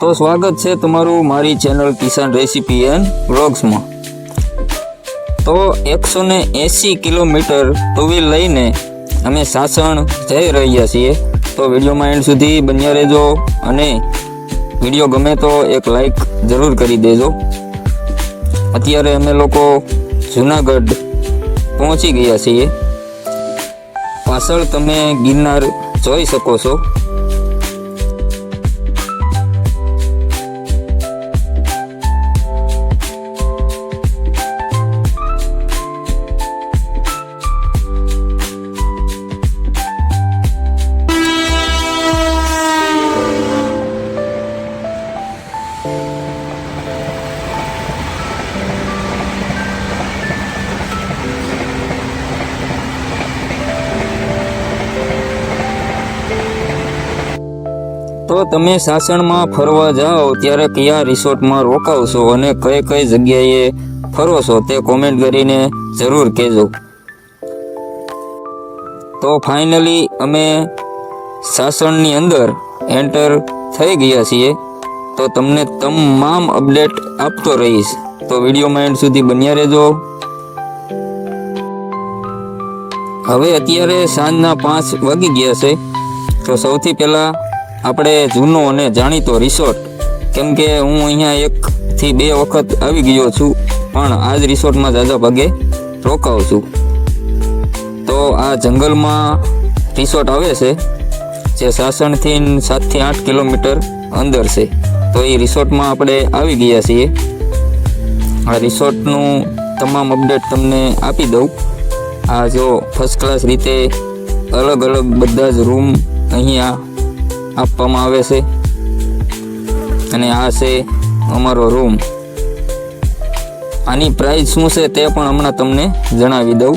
તો સ્વાગત છે તમારું મારી ચેનલ કિસાન રેસીપી એન્ડ વ્લોગ્સમાં। તો 180 કિલોમીટર ટુ વ્હીલ લઈને અમે સાસણ જઈ રહ્યા છીએ। તો વિડીયોમાં એન્ડ સુધી બન્યા રહેજો અને વિડીયો ગમે તો એક લાઈક જરૂર કરી દેજો। અત્યારે અમે લોકો જૂનાગઢ પહોંચી ગયા છીએ। પાછળ તમે ગિરનાર જોઈ શકો છો। તો તમે સાસણમાં ફરવા જાઓ ત્યારે કયા રિસોર્ટમાં રોકાવશો અને કઈ કઈ જગ્યાએ ફરો છો તે કોમેન્ટ કરીને જરૂર કહેજો। તો ફાઇનલી અમે સાસણની અંદર એન્ટર થઈ ગયા છીએ। તો તમને તમામ અપડેટ આપતો રહીશ। તો વિડીયોમાં એન્ડ સુધી બન્યા રહેજો। હવે અત્યારે સાંજના 5 વાગી ગયા છે। તો સૌથી પહેલાં આપણે જૂનો અને જાણીતો રિસોર્ટ, કેમ કે હું અહીંયા 1 થી 2 વખત આવી ગયો છું, પણ આ જ રિસોર્ટમાં ઝાઝા ભાગે રોકાઉં છું। તો આ જંગલમાં રિસોર્ટ આવે છે, જે સાસણથી 7 થી 8 કિલોમીટર અંદર છે। તો એ રિસોર્ટમાં આપણે આવી ગયા છીએ। આ રિસોર્ટનું તમામ અપડેટ તમને આપી દઉં। આ જો ફર્સ્ટ ક્લાસ રીતે અલગ અલગ બધા જ રૂમ અહીંયા આપવામાં આવે છે, અને આ છે અમારો રૂમ। આની પ્રાઇસ શું છે તે પણ હમણાં તમને જણાવી દઉં।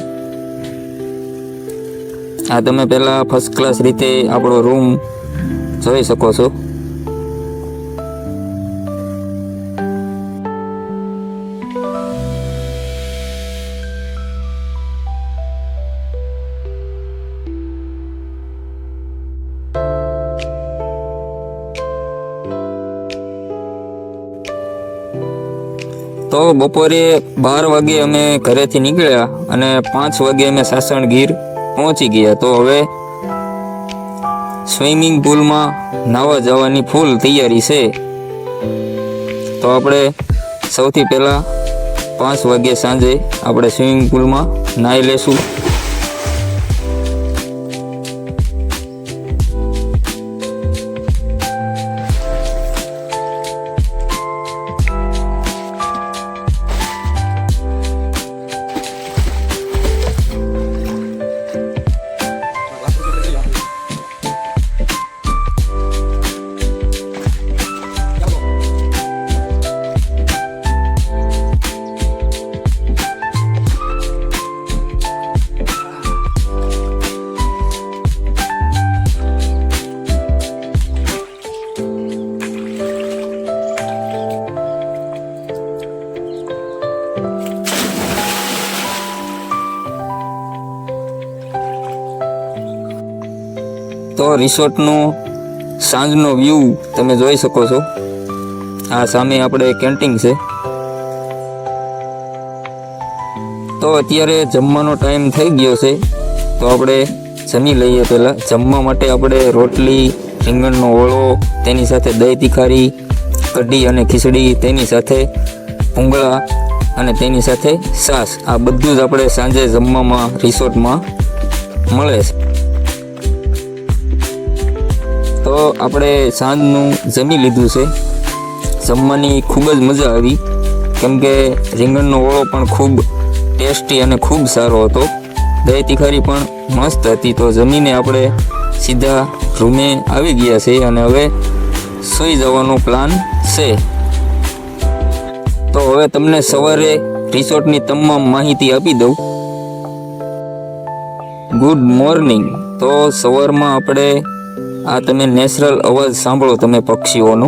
આ તમે પહેલાં ફર્સ્ટ ક્લાસ રીતે આપણો રૂમ જોઈ શકો છો। તો બપોરે 12 વાગે અમે ઘરેથી નીકળ્યા અને 5 વાગે અમે સાસણ ગીર પહોંચી ગયા। તો હવે સ્વિમિંગ પુલમાં નાહવા જવાની ફૂલ તૈયારી છે। તો આપણે સૌથી પહેલાં 5 વાગે સાંજે આપણે સ્વિમિંગ પુલમાં નાહી લેશું। તો રિસોર્ટનું સાંજનો વ્યૂ તમે જોઈ શકો છો। આ સામે આપણે કેન્ટીન છે। તો અત્યારે જમવાનો ટાઈમ થઈ ગયો છે, તો આપણે જમી લઈએ। પહેલાં જમવા માટે આપણે રોટલી, રીંગણનો ઓળો, તેની સાથે દહીં તીખારી, કઢી અને ખીચડી, તેની સાથે ભૂંગળા અને તેની સાથે છાશ, આ બધું જ આપણે સાંજે જમવામાં રિસોર્ટમાં મળે છે। તો આપણે સાંજનું જમી લીધું છે। જમવાની ખૂબ જ મજા આવી, કેમ કે રીંગણનો ઓળો પણ ખૂબ ટેસ્ટી અને ખૂબ સારો હતો। દહીં તીખારી પણ મસ્ત હતી। તો જમીને આપણે સીધા રૂમે આવી ગયા છે અને હવે સૂઈ જવાનો પ્લાન છે। તો હવે તમને સવારે રિસોર્ટની તમામ માહિતી આપી દઉં। Good morning. તો સવારમાં આપણે આ તમે નેચરલ અવાજ સાંભળો તમે પક્ષીઓનો।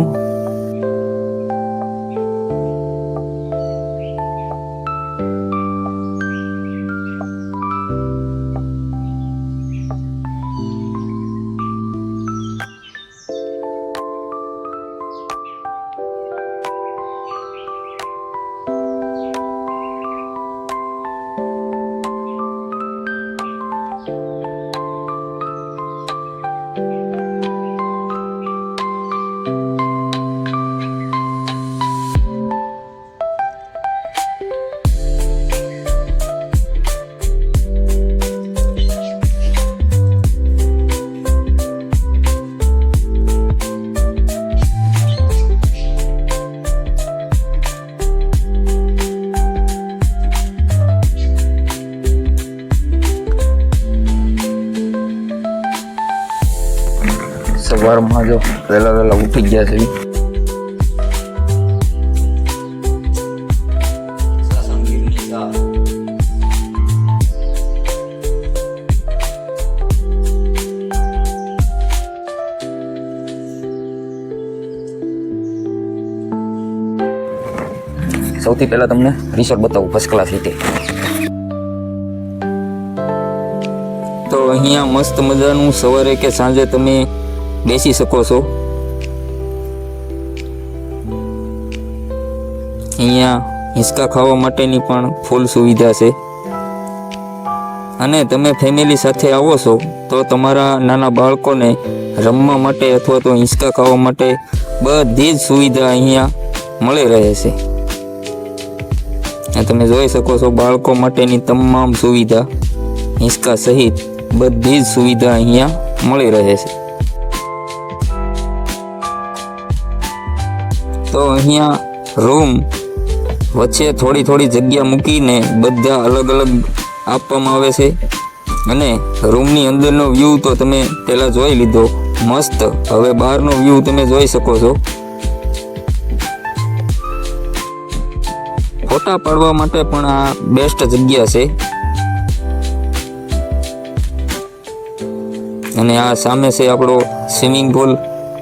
સવારમાં જો વહેલા ઉઠી ગયા છે. સૌથી પહેલા તમને રિસોર્ટ બતાવું, ફર્સ્ટ ક્લાસ રીતે. તો અહીંયા મસ્ત મજાનું સવારે કે સાંજે તમે બેસી શકો છો. અહીંયા હિંચકા ખાવા માટેની પણ ફૂલ સુવિધા છે. અને તમે ફેમિલી સાથે આવો છો તો તમારા નાના બાળકોને રમવા માટે અથવા તો હિંચકા ખાવા માટે બધી જ સુવિધા અહીંયા મળી રહે છે. તમે જોઈ શકો છો બાળકો માટેની તમામ સુવિધા હિંચકા સહિત બધી જ સુવિધા અહીંયા મળી રહે છે. તો અહીંયા રૂમ વચ્ચે થોડી જગ્યા મૂકીને બધા અલગ અલગ આપવામાં આવે છે. અને રૂમની અંદરનો વ્યૂ તો તમે પહેલાં જોઈ લીધો મસ્ત. હવે બહારનો વ્યૂ તમે જોઈ શકો છો. ફોટા પાડવા માટે પણ આ બેસ્ટ જગ્યા છે. અને આ સામે છે આપણો સ્વિમિંગ પુલ.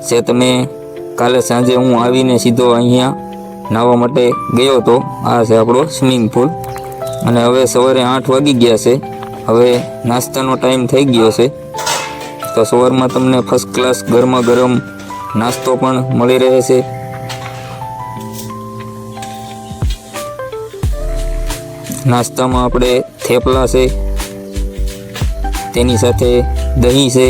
જે તમે કાલે સાંજે હું આવીને સીધો અહીંયા નાહવા માટે ગયો હતો. આ છે આપણો સ્વિમિંગ પુલ. અને હવે સવારે 8 વાગી ગયા છે. હવે નાસ્તાનો ટાઈમ થઈ ગયો છે. તો સવારમાં તમને ફર્સ્ટ ક્લાસ ગરમા ગરમ નાસ્તો પણ મળી રહે છે. નાસ્તામાં આપણે થેપલા છે, તેની સાથે દહીં છે,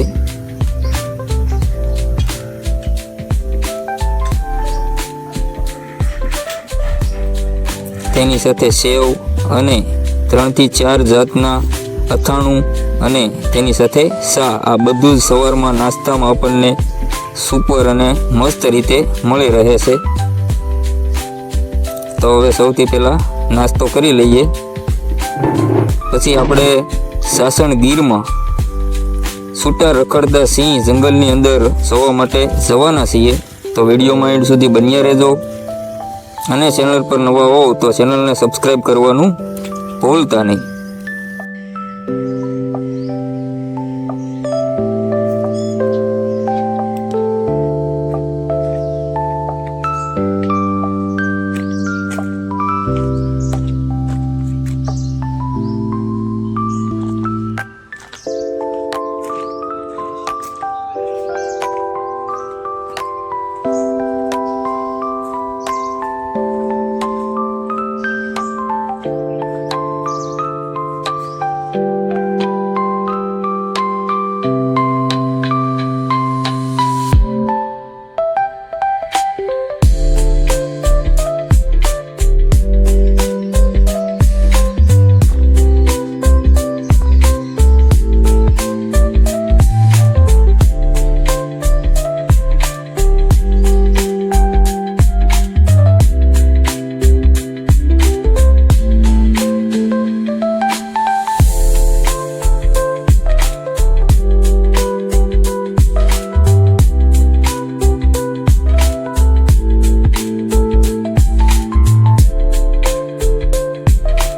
તેની સાથે સેવ અને 3 થી 4 જાતના અથાણું અને તેની સાથે ચા. આ બધું જ સવારમાં નાસ્તામાં આપણને સુપર અને મસ્ત રીતે મળી રહે છે. તો હવે સૌથી પહેલાં નાસ્તો કરી લઈએ. પછી આપણે સાસણ ગીરમાં છૂટા રખડતા સિંહ જંગલની અંદર જોવા માટે જવાના છીએ. તો વિડીયોમાં એન્ડ સુધી બન્યા રહેજો. અને ચેનલ પર નવા હોવ તો ચેનલને સબસ્ક્રાઈબ કરવાનું ભૂલતા નહીં.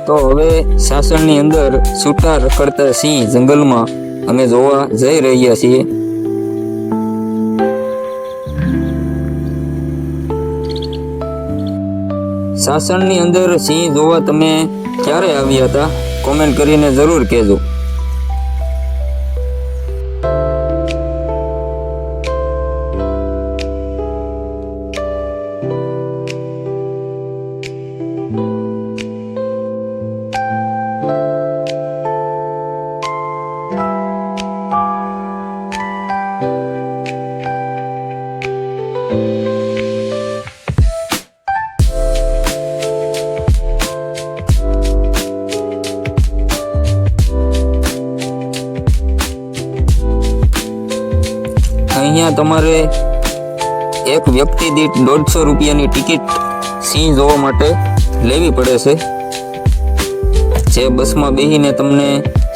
તો હવે સાસણની અંદર છૂટા રખડતા સિંહ જંગલમાં અમે જોવા જઈ રહ્યા છીએ. સાસણની અંદર સિંહ જોવા તમે ક્યારે આવ્યા હતા કોમેન્ટ કરીને જરૂર કહેજો. અહીંયા તમારે એક વ્યક્તિ દીઠ 150 રૂપિયાની ટિકિટ સિંહ જોવા માટે લેવી પડે છે, જે બસમાં બેસીને તમને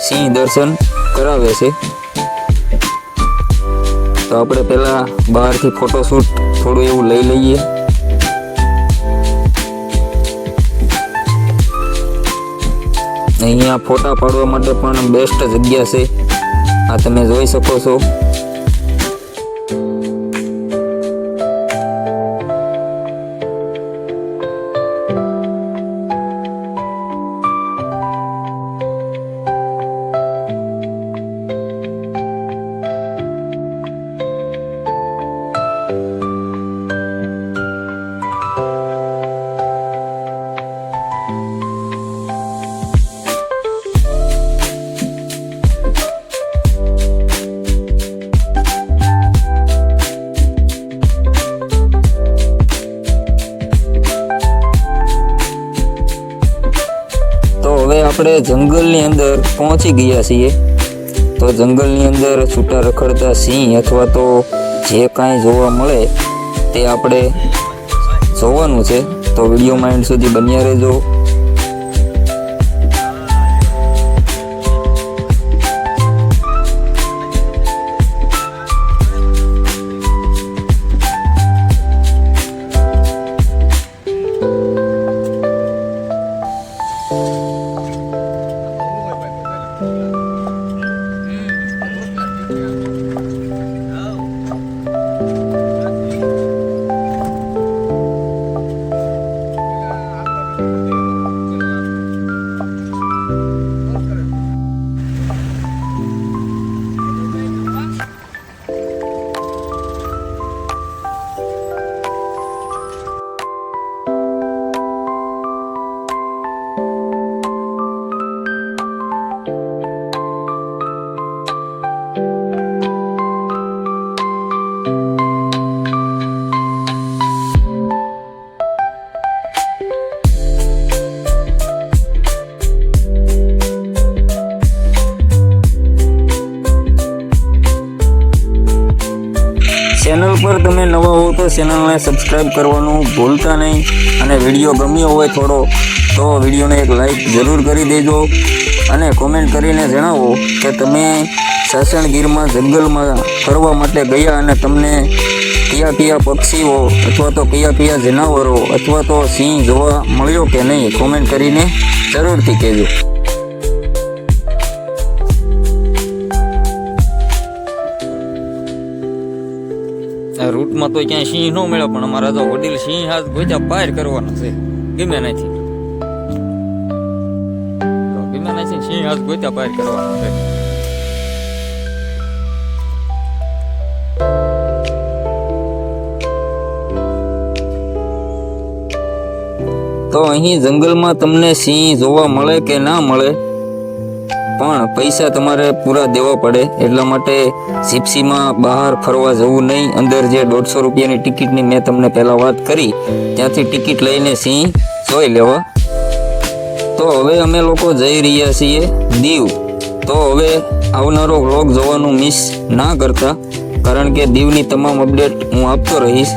સિંહ દર્શન કરાવે છે. તો આપણે પહેલાં બહારથી ફોટોશૂટ થોડું એવું લઈ લઈએ. અહીંયા ફોટા પાડવા માટે પણ બેસ્ટ જગ્યા છે. આ તમે જોઈ શકો છો. હવે આપણે જંગલની અંદર પહોંચી ગયા છીએ. તો જંગલની અંદર છૂટા રખડતા સિંહ અથવા તો જે કાંઈ જોવા મળે તે આપણે જોવાનું છે. તો વિડીયોમાં એન્ડ સુધી બન્યા રહેજો. ચેનલ પર તમે નવા હો તો ચેનલને સબસ્ક્રાઈબ કરવાનું ભૂલતા નહીં. અને વિડીયો ગમ્યો હોય થોડો તો વિડીયોને એક લાઈક જરૂર કરી દેજો. અને કોમેન્ટ કરીને જણાવો કે તમે સાસણગીરમાં જંગલમાં ફરવા માટે ગયા અને તમને કયા કયા પક્ષીઓ અથવા તો કયા કયા જનાવરો અથવા તો સિંહ જોવા મળ્યો કે નહીં, કોમેન્ટ કરીને જરૂરથી કહેજો. રૂટમાં તો ક્યાંય સિંહ ન મળ્યો, પણ અમારા તો વડીલ સિંહ હાથ ગોજા પાર કરવાનો છે. ગમે નથી સિંહ હાથ ગોજા પાર કરવાનો છે. તો અહીં જંગલમાં તમને સિંહ જોવા મળે કે ના મળે, પણ પૈસા તમારે પૂરા દેવા પડે. એટલા માટે જીપ્સીમાં બહાર ફરવા જવું નહીં. અંદર જે 150 રૂપિયાની ટિકિટની મેં તમને પહેલાં વાત કરી ત્યાંથી ટિકિટ લઈને સિંહ જોઈ લેવા. તો હવે અમે લોકો જઈ રહ્યા છીએ દીવ. તો હવે આવનારો વ્લોગ જોવાનું મિસ ના કરતા, કારણ કે દીવની તમામ અપડેટ હું આપતો રહીશ.